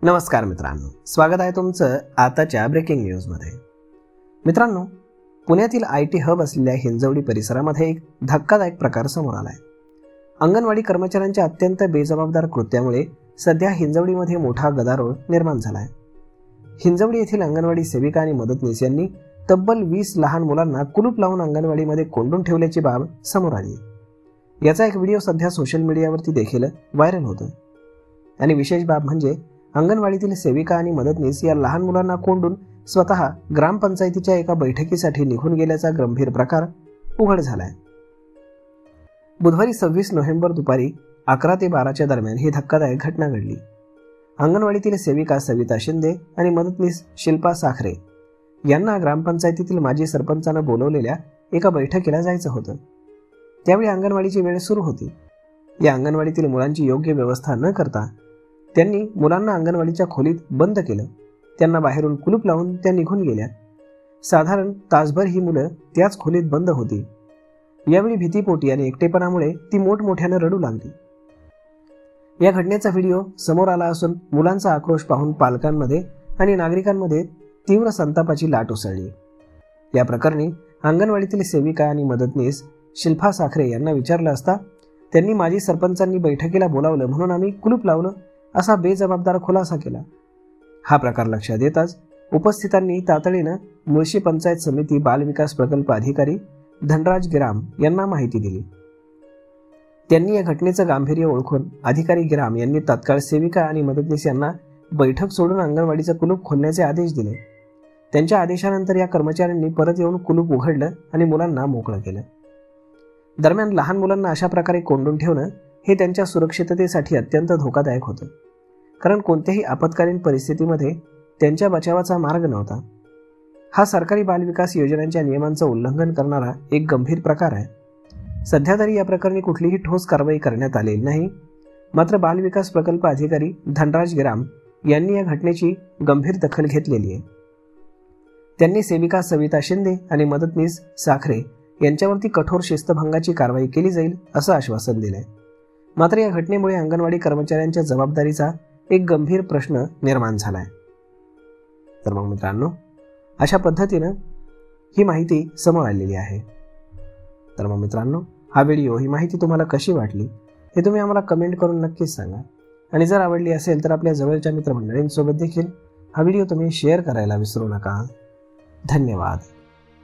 नमस्कार मित्रांनो, स्वागत आहे तुमचं आताच्या ब्रेकिंग न्यूजमध्ये। मित्रांनो, पुण्यातील IT हब असलेल्या हिंजवडी परिसरामध्ये एक धक्कादायक प्रकार समोर आलाय। अंगणवाडी कर्मचाऱ्यांच्या अत्यंत बेजबाबदार कृत्यामुळे सध्या हिंजवडीमध्ये मोठा गदारोळ निर्माण झालाय। हिंजवडी येथील अंगणवाडी सेविका आणि मदतनीस यांनी तब्बल 20 लहान मुलांना कुलूप लावून अंगणवाडीमध्ये कोंडून ठेवल्याची बाब समोर आली। याचा एक व्हिडिओ सध्या सोशल मीडियावरती देखील व्हायरल होतोय। आणि विशेष बाब म्हणजे अंगणवाडीतील सेविका आणि मदतनीस या लहान मुलांना कोंडून स्वतः ग्रामपंचायतीच्या एका बैठकीसाठी निघून गेल्याचा गंभीर प्रकार उघड झालाय। बुधवारी 26 नोव्हेंबर दुपारी 11 ते 12 दरम्यान ही धक्कादायक घटना घडली। अंगणवाडीतील सेविका सविता शिंदे आणि मदतनीस शिल्पा साखरे यांना ग्रामपंचायतीतील माजी सरपंचानं बोलवलेल्या एका बैठकीला जायचं होतं। त्यावेळी अंगणवाडीची वेळ सुरू होती। या अंगणवाडीतील मुलांची योग्य व्यवस्था न करता त्यांनी मुलांना अंगणवाडीच्या खोलीत बंद केलं। त्यांना बाहेरून कुलूप लावून त्या निघून गेल्या। साधारण तासभर ही मुलं त्याच खोलीत बंद होती। यावेळी भीतीपोटी आणि एकटेपणामुळे ती मोठमोठ्यानं रडू लागली। या घटनेचा व्हिडिओ समोर आला असून मुलांचा आक्रोश पाहून पालकांमध्ये आणि नागरिकांमध्ये तीव्र संतापाची लाट उसळली। या प्रकरणी अंगणवाडीतील सेविका आणि मदतनीस शिल्पा साखरे यांना विचारलं असता त्यांनी माजी सरपंचांनी बैठकीला बोलावलं म्हणून आम्ही कुलूप लावलं असा बेजबाबदार खुलासा केला। हा प्रकार लक्षात येताच उपस्थितांनी तातडीनं मुळशी पंचायत समिती बाल विकास प्रकल्प अधिकारी धनराज गिराम यांना माहिती दिली। त्यांनी या घटनेचं गांभीर्य ओळखून अधिकारी गिराम यांनी तत्काळ सेविका आणि मदतनीस यांना बैठक सोडून अंगणवाडीचं कुलूप खोलण्याचे आदेश दिले। त्यांच्या आदेशानंतर या कर्मचाऱ्यांनी परत येऊन कुलूप उघडलं आणि मुलांना मोकळं केलं। दरम्यान लहान मुलांना अशा प्रकारे कोंडून ठेवणं हे त्यांच्या सुरक्षिततेसाठी अत्यंत धोकादायक होतं, कारण कोणत्याही आपत्कालीन परिस्थितीमध्ये त्यांच्या बचावाचा मार्ग नव्हता। हा सरकारी बालविकास योजनांच्या नियमांचं उल्लंघन करणारा एक गंभीर प्रकार आहे। सध्या तरी या प्रकरणी कुठलीही ठोस कारवाई करण्यात आलेली नाही। मात्र बालविकास प्रकल्प अधिकारी धनराज गिराम यांनी या घटनेची गंभीर दखल घेतलेली आहे। त्यांनी सेविका सविता शिंदे आणि मदतनीस साखरे यांच्यावरती कठोर शिस्तभंगाची कारवाई केली जाईल असं आश्वासन दिलंय। मात्र या घटनेमुळे अंगणवाडी कर्मचाऱ्यांच्या जबाबदारीचा एक गंभीर प्रश्न निर्माण झालाय। तर मग मित्रांनो, अशा पद्धतीनं ही माहिती समोर आलेली आहे। तर मग मित्रांनो, हा व्हिडिओ, ही माहिती तुम्हाला कशी वाटली हे तुम्ही आम्हाला कमेंट करून नक्कीच सांगा। आणि जर आवडली असेल तर आपल्या जवळच्या मित्रमंडळींसोबत देखील हा व्हिडिओ तुम्ही शेअर करायला विसरू नका। धन्यवाद।